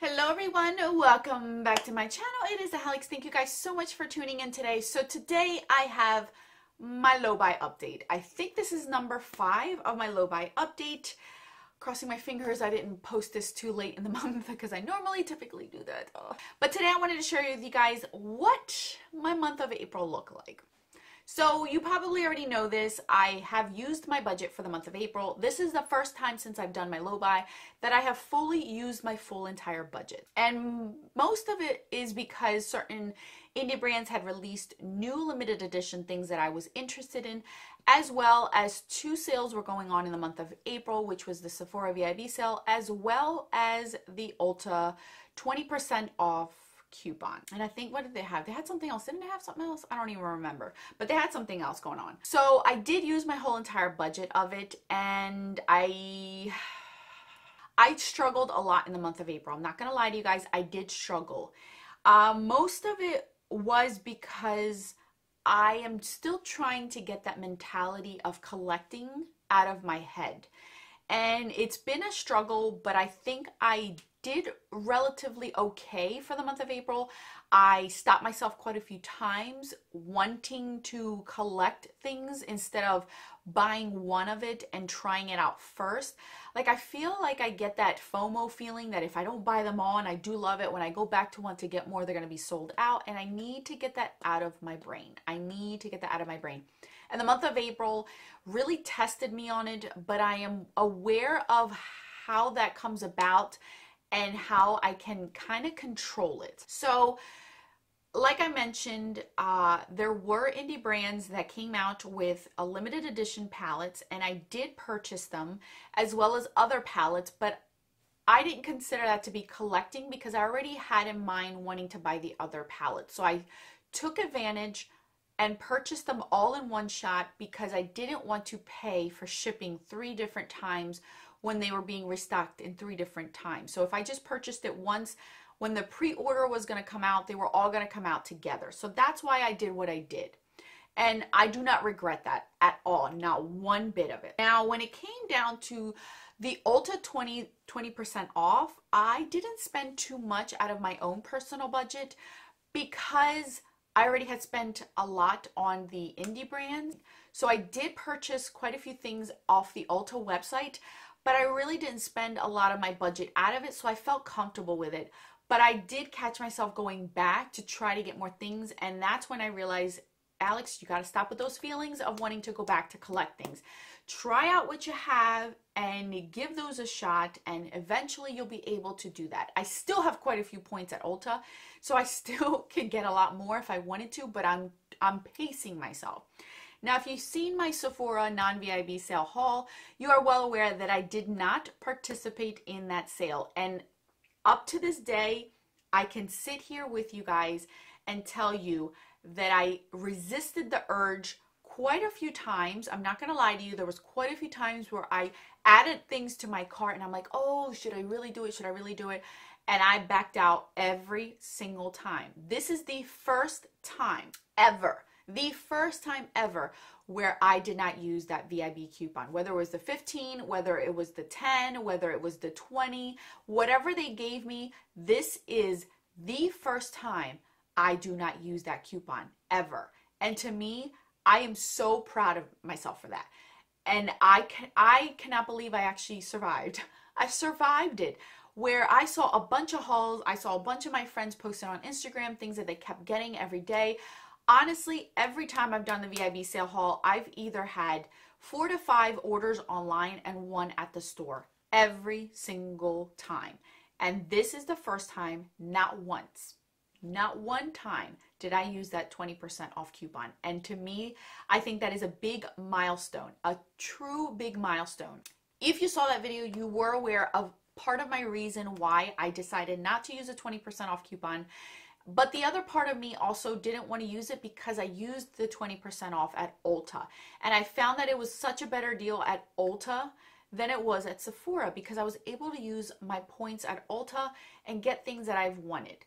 Hello everyone, welcome back to my channel. It is Alex. Thank you guys so much for tuning in today. So today I have my low buy update. I think this is number 5 of my low buy update. Crossing my fingers I didn't post this too late in the month because I typically do that. But today I wanted to share with you guys what my month of April looked like. So you probably already know this. I have used my budget for the month of April. This is the first time since I've done my low buy that I have fully used my full entire budget. And most of it is because certain indie brands had released new limited edition things that I was interested in, as well as 2 sales were going on in the month of April, which was the Sephora VIB sale, as well as the Ulta 20% off coupon. And I think, what did they have? They had something else. Didn't they have something else? I don't even remember, but they had something else going on. So I did use my whole entire budget of it, and I struggled a lot in the month of April. I'm not gonna lie to you guys, I did struggle. Most of it was because I am still trying to get that mentality of collecting out of my head. And it's been a struggle, but I think I did relatively okay for the month of April. I stopped myself quite a few times wanting to collect things instead of buying one of it and trying it out first. Like, I feel like I get that FOMO feeling that if I don't buy them all, and I do love it, when I go back to want to get more, they're going to be sold out, and I need to get that out of my brain. And the month of April really tested me on it, but I am aware of how that comes about and how I can kind of control it. So, like I mentioned, there were indie brands that came out with a limited edition palettes, and I did purchase them, as well as other palettes, but I didn't consider that to be collecting because I already had in mind wanting to buy the other palettes. So I took advantage and purchased them all in one shot because I didn't want to pay for shipping 3 different times when they were being restocked in 3 different times. So if I just purchased it once, when the pre-order was going to come out, they were all going to come out together. So that's why I did what I did. And I do not regret that at all, not one bit of it. Now, when it came down to the Ulta 20% off, I didn't spend too much out of my own personal budget because I already had spent a lot on the indie brands. So I did purchase quite a few things off the Ulta website, but I really didn't spend a lot of my budget out of it, so I felt comfortable with it. But I did catch myself going back to try to get more things, and that's when I realized, Alex, you got to stop with those feelings of wanting to go back to collect things. Try out what you have and give those a shot, and eventually you'll be able to do that. I still have quite a few points at Ulta, so I still could get a lot more if I wanted to, but I'm pacing myself. Now, if you've seen my Sephora non-VIB sale haul, you are well aware that I did not participate in that sale. And up to this day, I can sit here with you guys and tell you that I resisted the urge quite a few times. I'm not going to lie to you. There was quite a few times where I added things to my cart and I'm like, oh, should I really do it? Should I really do it? And I backed out every single time. This is the first time ever where I did not use that VIB coupon, whether it was the 15, whether it was the 10, whether it was the 20, whatever they gave me. This is the first time I do not use that coupon ever. And to me, I am so proud of myself for that. And I cannot believe I actually survived. I survived it. Where I saw a bunch of hauls, I saw a bunch of my friends posting on Instagram, things that they kept getting every day. Honestly, every time I've done the VIB sale haul, I've either had 4 to 5 orders online and 1 at the store. Every single time. And this is the first time, not once, not one time did I use that 20% off coupon. And to me, I think that is a big milestone, a true big milestone. If you saw that video, you were aware of part of my reason why I decided not to use a 20% off coupon. But the other part of me also didn't want to use it because I used the 20% off at Ulta. And I found that it was such a better deal at Ulta than it was at Sephora because I was able to use my points at Ulta and get things that I've wanted.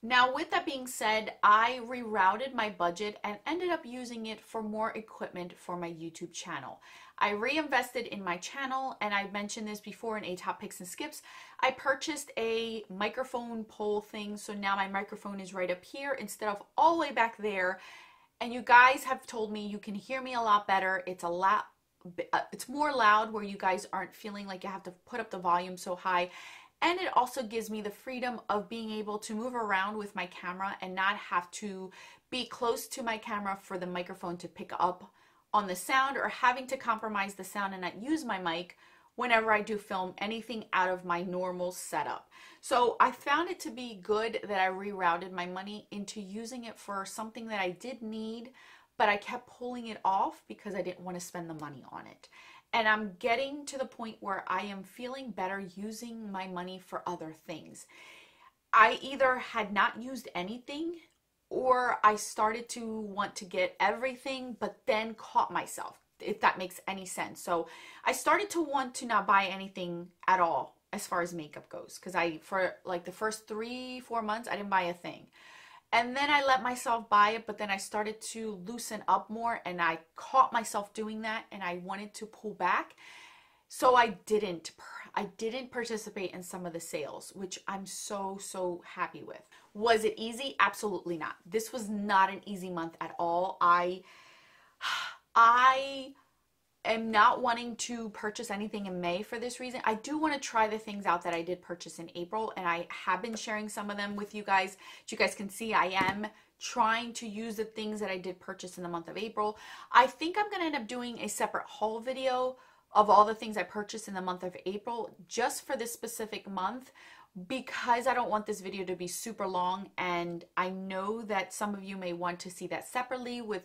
Now, with that being said, I rerouted my budget and ended up using it for more equipment for my YouTube channel. I reinvested in my channel, and I mentioned this before in A Top Picks and Skips. I purchased a microphone pole thing, so now my microphone is right up here instead of all the way back there. And you guys have told me you can hear me a lot better. It's more loud where you guys aren't feeling like you have to put up the volume so high. And it also gives me the freedom of being able to move around with my camera and not have to be close to my camera for the microphone to pick up on the sound, or having to compromise the sound and not use my mic whenever I do film anything out of my normal setup. So I found it to be good that I rerouted my money into using it for something that I did need, but I kept pulling it off because I didn't want to spend the money on it. And I'm getting to the point where I am feeling better using my money for other things. I either had not used anything, or I started to want to get everything, but then caught myself, if that makes any sense. So I started to want to not buy anything at all as far as makeup goes, because for like the first 3-4 months, I didn't buy a thing. And then I let myself buy it, but then I started to loosen up more, and I caught myself doing that, and I wanted to pull back. So I didn't participate in some of the sales, which I'm so happy with. Was it easy? Absolutely not. This was not an easy month at all. I am not wanting to purchase anything in May for this reason. I do want to try the things out that I did purchase in April, and I have been sharing some of them with you guys. As you guys can see, I am trying to use the things that I did purchase in the month of April. I think I'm going to end up doing a separate haul video of all the things I purchased in the month of April just for this specific month, because I don't want this video to be super long, and I know that some of you may want to see that separately with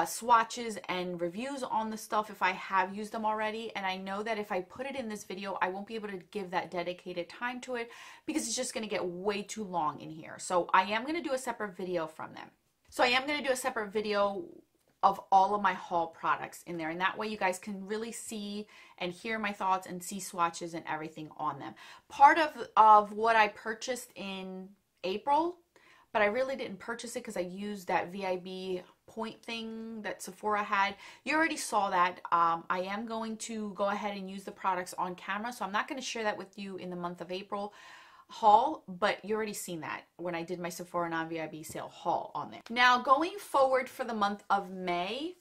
swatches and reviews on the stuff if I have used them already. And I know that if I put it in this video, I won't be able to give that dedicated time to it because it's just going to get way too long in here. So I am going to do a separate video from them. So I am going to do a separate video of all of my haul products in there, and that way you guys can really see and hear my thoughts and see swatches and everything on them. Part of what I purchased in April, but I really didn't purchase it because I used that VIB point thing that Sephora had. You already saw that. I am going to go ahead and use the products on camera, so I'm not going to share that with you in the month of April haul, but you already seen that when I did my Sephora non-VIB sale haul on there. Now, going forward for the month of May,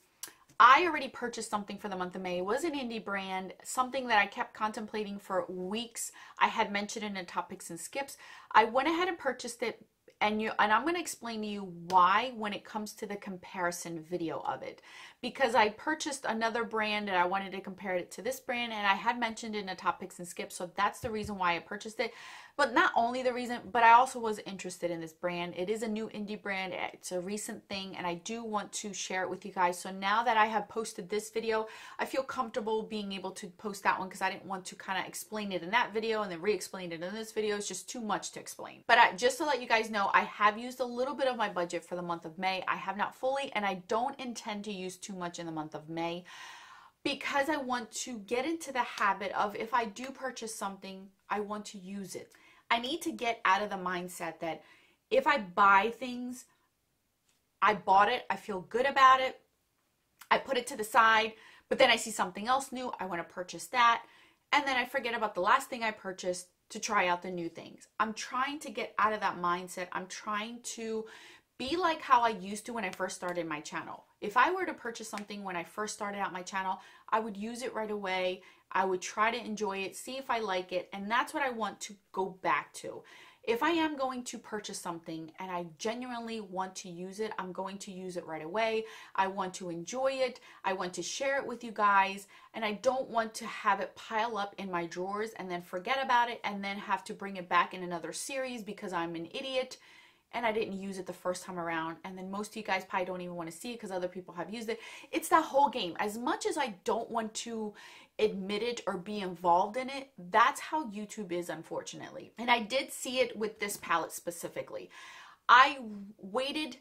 I already purchased something for the month of May. It was an indie brand, something that I kept contemplating for weeks. I had mentioned it in Top Picks and Skips. I went ahead and purchased it, and I'm going to explain to you why when it comes to the comparison video of it. Because I purchased another brand and I wanted to compare it to this brand, and I had mentioned it in a Top Picks and Skips, so that's the reason why I purchased it. But not only the reason, but I also was interested in this brand. It is a new indie brand. It's a recent thing, and I do want to share it with you guys. So now that I have posted this video, I feel comfortable being able to post that one because I didn't want to kind of explain it in that video and then re-explain it in this video. It's just too much to explain. But just to let you guys know, I have used a little bit of my budget for the month of May. I have not fully, and I don't intend to use too much in the month of May because I want to get into the habit of, if I do purchase something, I want to use it. I need to get out of the mindset that if I buy things, I bought it, I feel good about it, I put it to the side, but then I see something else new, I want to purchase that, and then I forget about the last thing I purchased to try out the new things. I'm trying to get out of that mindset. I'm trying to be like how I used to when I first started my channel. If I were to purchase something when I first started out my channel, I would use it right away. I would try to enjoy it, see if I like it, and that's what I want to go back to. If I am going to purchase something and I genuinely want to use it, I'm going to use it right away. I want to enjoy it. I want to share it with you guys, and I don't want to have it pile up in my drawers and then forget about it and then have to bring it back in another series because I'm an idiot and I didn't use it the first time around, and then most of you guys probably don't even want to see it because other people have used it. It's that whole game. As much as I don't want to admit it or be involved in it, that's how YouTube is, unfortunately. And I did see it with this palette specifically. I waited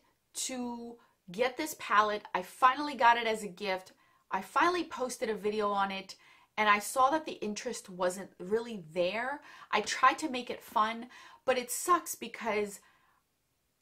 to get this palette. I finally got it as a gift. I finally posted a video on it, and I saw that the interest wasn't really there. I tried to make it fun, but it sucks because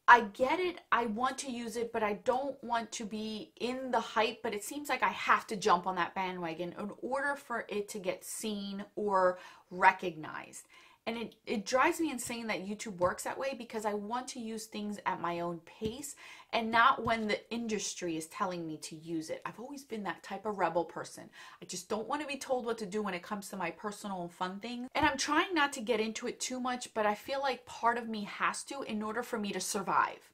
I get it, I want to use it, but I don't want to be in the hype, but it seems like I have to jump on that bandwagon in order for it to get seen or recognized. And it drives me insane that YouTube works that way, because I want to use things at my own pace and not when the industry is telling me to use it. I've always been that type of rebel person. I just don't want to be told what to do when it comes to my personal and fun things. And I'm trying not to get into it too much, but I feel like part of me has to in order for me to survive.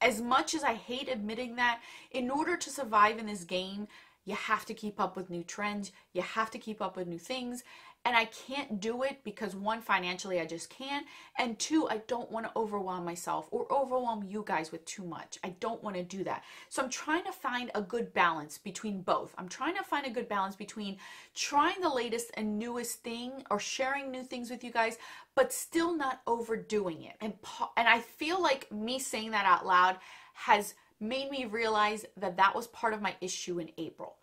As much as I hate admitting that, in order to survive in this game, you have to keep up with new trends. You have to keep up with new things. And I can't do it because, one, financially I just can't. And two, I don't want to overwhelm myself or overwhelm you guys with too much. I don't want to do that. So I'm trying to find a good balance between both. I'm trying to find a good balance between trying the latest and newest thing or sharing new things with you guys, but still not overdoing it. And I feel like me saying that out loud has made me realize that that was part of my issue in April.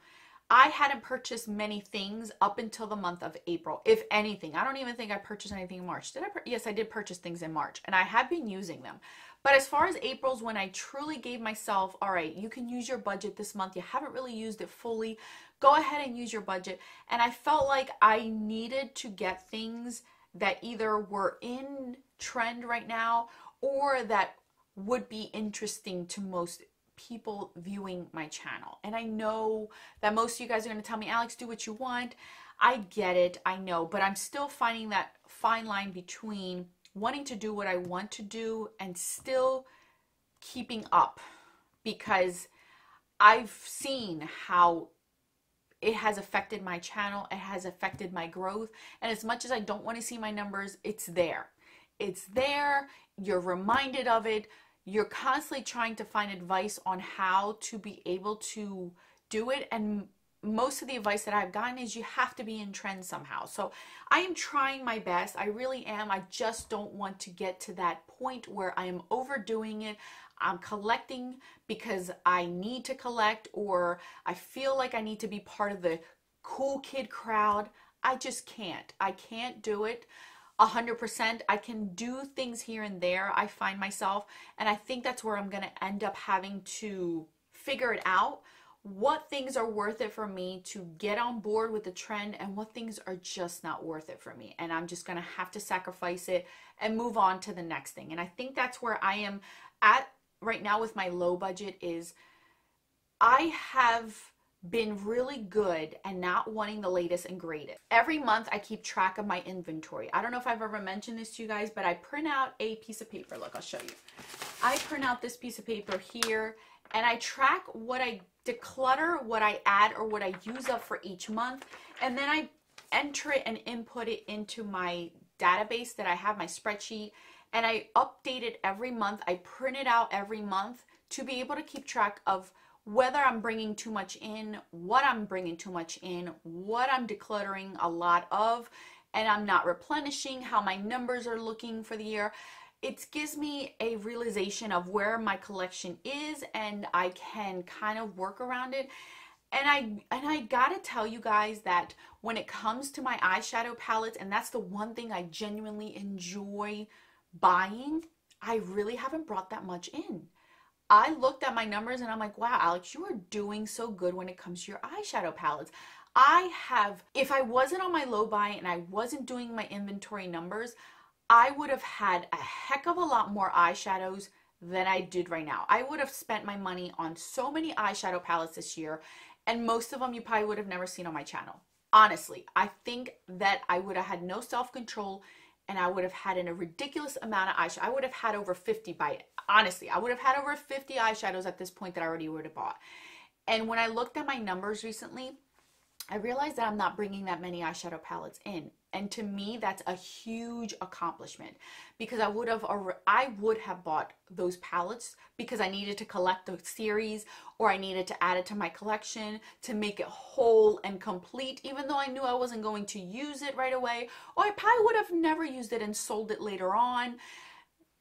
I hadn't purchased many things up until the month of April, if anything. I don't even think I purchased anything in March. Yes, I did purchase things in March, and I have been using them. But as far as April's, when I truly gave myself, all right, you can use your budget this month. You haven't really used it fully. Go ahead and use your budget. And I felt like I needed to get things that either were in trend right now or that would be interesting to most people viewing my channel. And I know that most of you guys are going to tell me, Alex, do what you want. I get it, I know, but I'm still finding that fine line between wanting to do what I want to do and still keeping up, because I've seen how it has affected my channel. It has affected my growth. And as much as I don't want to see my numbers, it's there. It's there. You're reminded of it. You're constantly trying to find advice on how to be able to do it. And most of the advice that I've gotten is you have to be in trend somehow. So I am trying my best. I really am. I just don't want to get to that point where I am overdoing it. I'm collecting because I need to collect, or I feel like I need to be part of the cool kid crowd. I just can't. I can't do it 100%. I can do things here and there, I find myself, and I think that's where I'm going to end up having to figure it out. What things are worth it for me to get on board with the trend and what things are just not worth it for me. And I'm just going to have to sacrifice it and move on to the next thing. And I think that's where I am at right now with my low budget. Is I have been really good and not wanting the latest and greatest. Every month I keep track of my inventory. I don't know if I've ever mentioned this to you guys, but I print out a piece of paper. Look, I'll show you. I print out this piece of paper here, and I track what I declutter, what I add, or what I use up for each month, and then I enter it and input it into my database that I have, my spreadsheet, and I update it every month. I print it out every month to be able to keep track of whether I'm bringing too much in, what I'm bringing too much in, what I'm decluttering a lot of, and I'm not replenishing, how my numbers are looking for the year. It gives me a realization of where my collection is, and I can kind of work around it. And I gotta tell you guys that when it comes to my eyeshadow palettes, and that's the one thing I genuinely enjoy buying, I really haven't brought that much in. I looked at my numbers and I'm like, wow, Alex, you are doing so good when it comes to your eyeshadow palettes. If I wasn't on my low buy and I wasn't doing my inventory numbers, I would have had a heck of a lot more eyeshadows than I did right now. I would have spent my money on so many eyeshadow palettes this year, and most of them you probably would have never seen on my channel. Honestly, I think that I would have had no self-control, and I would have had a ridiculous amount of eyeshadow. I would have had over 50 honestly, I would have had over 50 eyeshadows at this point that I already would have bought. And when I looked at my numbers recently, I realized that I'm not bringing that many eyeshadow palettes in. And to me, that's a huge accomplishment, because I would have bought those palettes because I needed to collect the series, or I needed to add it to my collection to make it whole and complete, even though I knew I wasn't going to use it right away, or I probably would have never used it and sold it later on.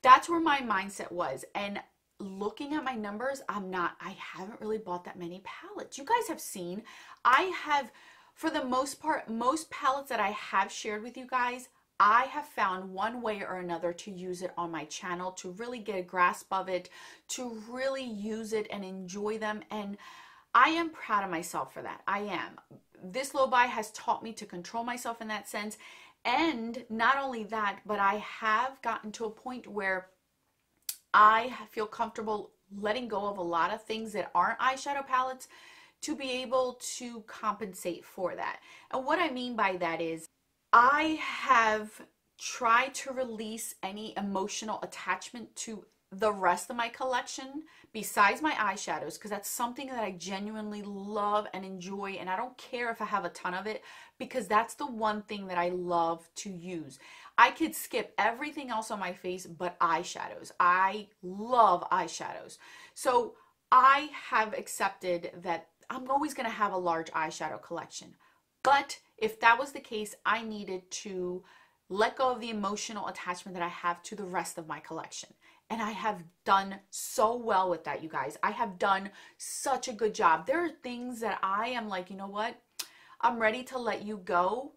That's where my mindset was. And looking at my numbers, I haven't really bought that many palettes. You guys have seen, I have, for the most part, most palettes that I have shared with you guys, I have found one way or another to use it on my channel, to really get a grasp of it, to really use it and enjoy them. And I am proud of myself for that. I am. This low buy has taught me to control myself in that sense. And not only that, but I have gotten to a point where I feel comfortable letting go of a lot of things that aren't eyeshadow palettes to be able to compensate for that. And what I mean by that is I have tried to release any emotional attachment to the rest of my collection besides my eyeshadows, because that's something that I genuinely love and enjoy, and I don't care if I have a ton of it, because that's the one thing that I love to use. I could skip everything else on my face but eyeshadows. I love eyeshadows. So I have accepted that I'm always going to have a large eyeshadow collection. But if that was the case, I needed to let go of the emotional attachment that I have to the rest of my collection. And I have done so well with that, you guys. I have done such a good job. There are things that I am like, you know what? I'm ready to let you go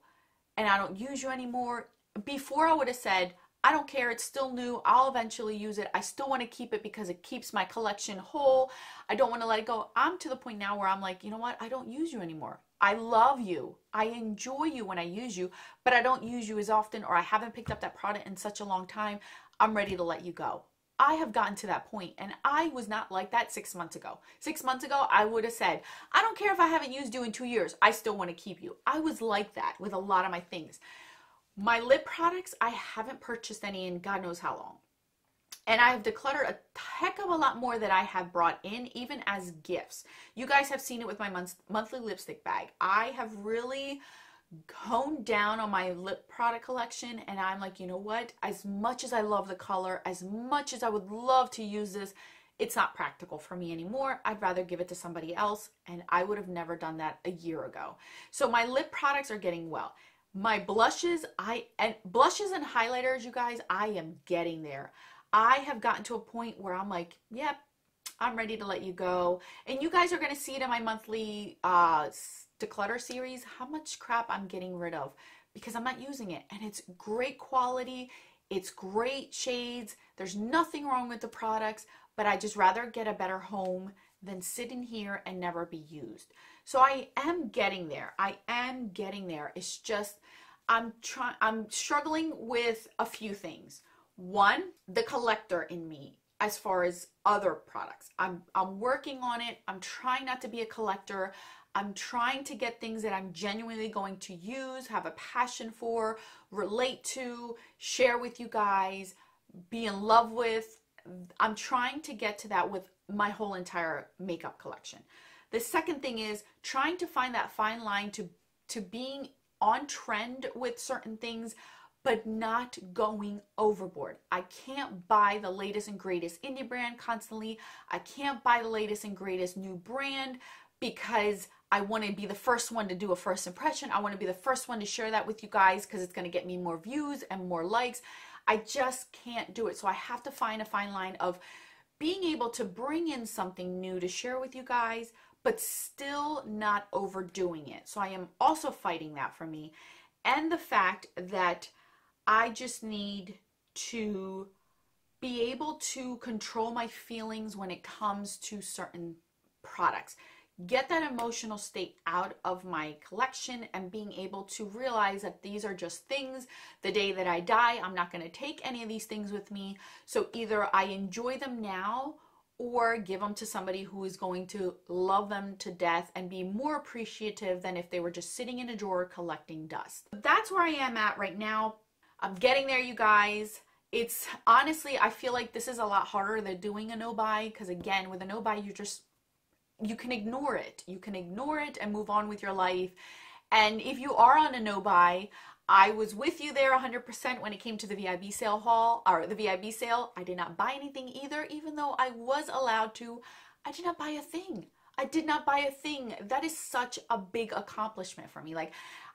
and I don't use you anymore. Before I would have said, I don't care, it's still new, I'll eventually use it. I still want to keep it because it keeps my collection whole. I don't want to let it go. I'm to the point now where I'm like, you know what? I don't use you anymore. I love you. I enjoy you when I use you, but I don't use you as often, or I haven't picked up that product in such a long time. I'm ready to let you go. I have gotten to that point, and I was not like that 6 months ago. 6 months ago, I would have said, I don't care if I haven't used you in 2 years. I still want to keep you. I was like that with a lot of my things. My lip products, I haven't purchased any in God knows how long. And I've decluttered a heck of a lot more that I have brought in, even as gifts. You guys have seen it with my monthly lipstick bag. I have really honed down on my lip product collection, and I'm like, you know what? As much as I love the color, as much as I would love to use this, it's not practical for me anymore. I'd rather give it to somebody else, and I would have never done that a year ago. So my lip products are getting well. My blushes, blushes and highlighters, you guys, I am getting there. I have gotten to a point where I'm like, yep, I'm ready to let you go. And you guys are going to see it in my monthly declutter series, how much crap I'm getting rid of because I'm not using it. And it's great quality. It's great shades. There's nothing wrong with the products, but I just rather get a better home than sit in here and never be used. So I am getting there. I am getting there. It's just, I'm struggling with a few things. One, the collector in me as far as other products. I'm working on it. I'm trying not to be a collector. I'm trying to get things that I'm genuinely going to use, have a passion for, relate to, share with you guys, be in love with. I'm trying to get to that with my whole entire makeup collection. The second thing is trying to find that fine line to being on trend with certain things, but not going overboard. I can't buy the latest and greatest indie brand constantly. I can't buy the latest and greatest new brand because I want to be the first one to do a first impression. I want to be the first one to share that with you guys because it's going to get me more views and more likes. I just can't do it. So I have to find a fine line of being able to bring in something new to share with you guys, but still not overdoing it. So I am also fighting that for me. And the fact that I just need to be able to control my feelings when it comes to certain products. Get that emotional state out of my collection and being able to realize that these are just things. The day that I die, I'm not going to take any of these things with me. So either I enjoy them now or give them to somebody who is going to love them to death and be more appreciative than if they were just sitting in a drawer collecting dust. That's where I am at right now. I'm getting there, you guys. It's honestly, I feel like this is a lot harder than doing a no-buy because again, with a no-buy, you can ignore it. You can ignore it and move on with your life. And if you are on a no-buy, I was with you there 100% when it came to the VIB sale haul, or the VIB sale. I did not buy anything either, even though I was allowed to. I did not buy a thing. I did not buy a thing. That is such a big accomplishment for me. Like,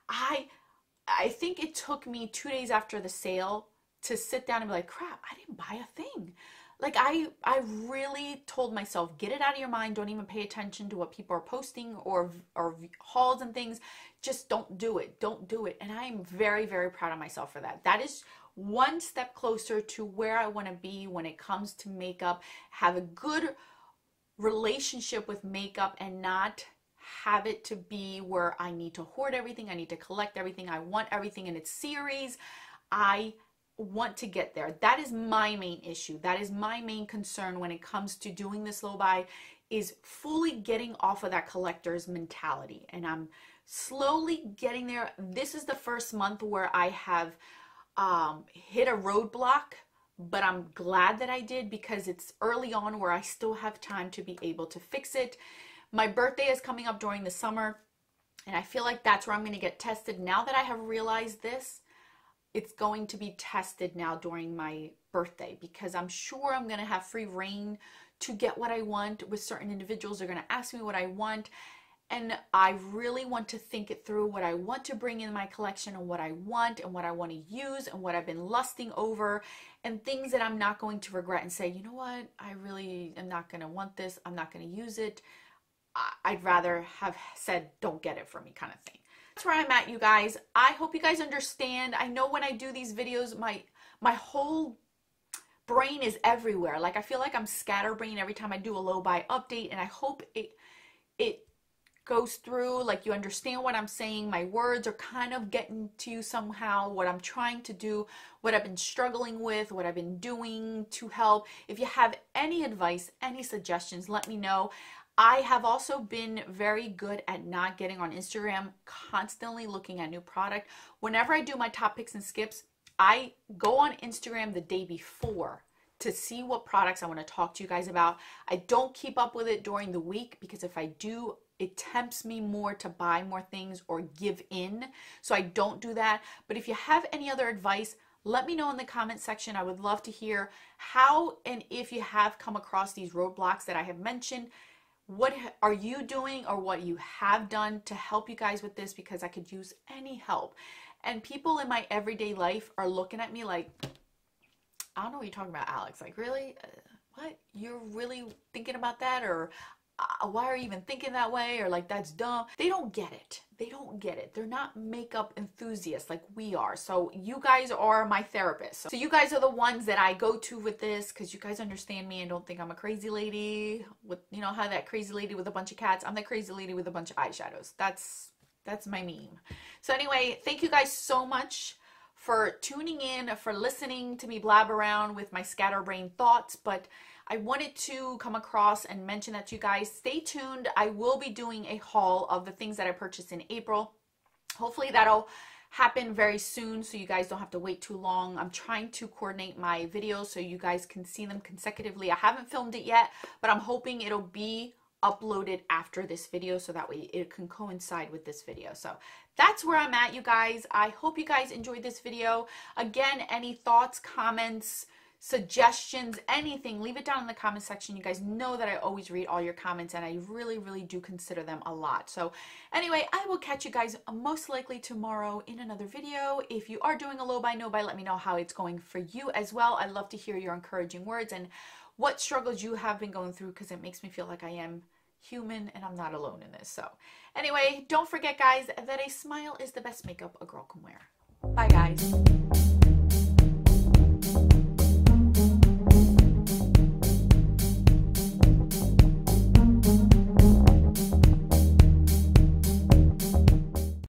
I think it took me 2 days after the sale to sit down and be like, crap, I didn't buy a thing. like I really told myself, get it out of your mind. Don't even pay attention to what people are posting or hauls and things. Just don't do it. Don't do it. And I am very, very proud of myself for that. That is one step closer to where I want to be when it comes to makeup. Have a good relationship with makeup and not have it to be where I need to hoard everything. I need to collect everything. I want everything in its series. I want to get there. That is my main issue. That is my main concern when it comes to doing this low buy, is fully getting off of that collector's mentality. And I'm slowly getting there. This is the first month where I have hit a roadblock, but I'm glad that I did, because it's early on where I still have time to be able to fix it. My birthday is coming up during the summer, and I feel like that's where I'm going to get tested. Now that I have realized this, it's going to be tested now during my birthday, because I'm sure I'm going to have free reign to get what I want. With certain individuals, they're going to ask me what I want, and I really want to think it through, what I want to bring in my collection and what I want to use and what I've been lusting over, and things that I'm not going to regret and say, you know what, I really am not going to want this. I'm not going to use it. I'd rather have said, don't get it for me, kind of thing. That's where I'm at, you guys. I hope you guys understand. I know when I do these videos, my whole brain is everywhere. Like, I feel like I'm scatterbrained every time I do a low buy update, and I hope it goes through, like you understand what I'm saying. My words are kind of getting to you somehow, what I'm trying to do, what I've been struggling with, what I've been doing to help. If you have any advice, any suggestions, let me know. I have also been very good at not getting on Instagram, constantly looking at new product. Whenever I do my top picks and skips, I go on Instagram the day before to see what products I want to talk to you guys about. I don't keep up with it during the week, because if I do, it tempts me more to buy more things or give in. So I don't do that. But if you have any other advice, let me know in the comment section. I would love to hear how, and if you have come across these roadblocks that I have mentioned, what are you doing or what you have done to help you guys with this, because I could use any help. And people in my everyday life are looking at me like, I don't know what you're talking about, Alex. Like, really? What? You're really thinking about that? Or why are you even thinking that way? Or like, that's dumb. They don't get it. They don't get it. They're not makeup enthusiasts like we are. So you guys are my therapists. So you guys are the ones that I go to with this, because you guys understand me and don't think I'm a crazy lady with, you know, how that crazy lady with a bunch of cats. I'm the crazy lady with a bunch of eyeshadows. That's my meme. So anyway, thank you guys so much for tuning in, for listening to me blab around with my scatterbrained thoughts. But I wanted to come across and mention that to you guys. Stay tuned. I will be doing a haul of the things that I purchased in April. Hopefully that'll happen very soon, so you guys don't have to wait too long. I'm trying to coordinate my videos so you guys can see them consecutively. I haven't filmed it yet, but I'm hoping it'll be uploaded after this video, so that way it can coincide with this video. So that's where I'm at, you guys. I hope you guys enjoyed this video. Again, any thoughts, comments, suggestions, anything, leave it down in the comment section. You guys know that I always read all your comments, and I really, really do consider them a lot. So anyway, I will catch you guys most likely tomorrow in another video. If you are doing a low buy, no buy, let me know how it's going for you as well. I love to hear your encouraging words and what struggles you have been going through, because it makes me feel like I am human and I'm not alone in this. So anyway, don't forget, guys, that a smile is the best makeup a girl can wear. Bye, guys.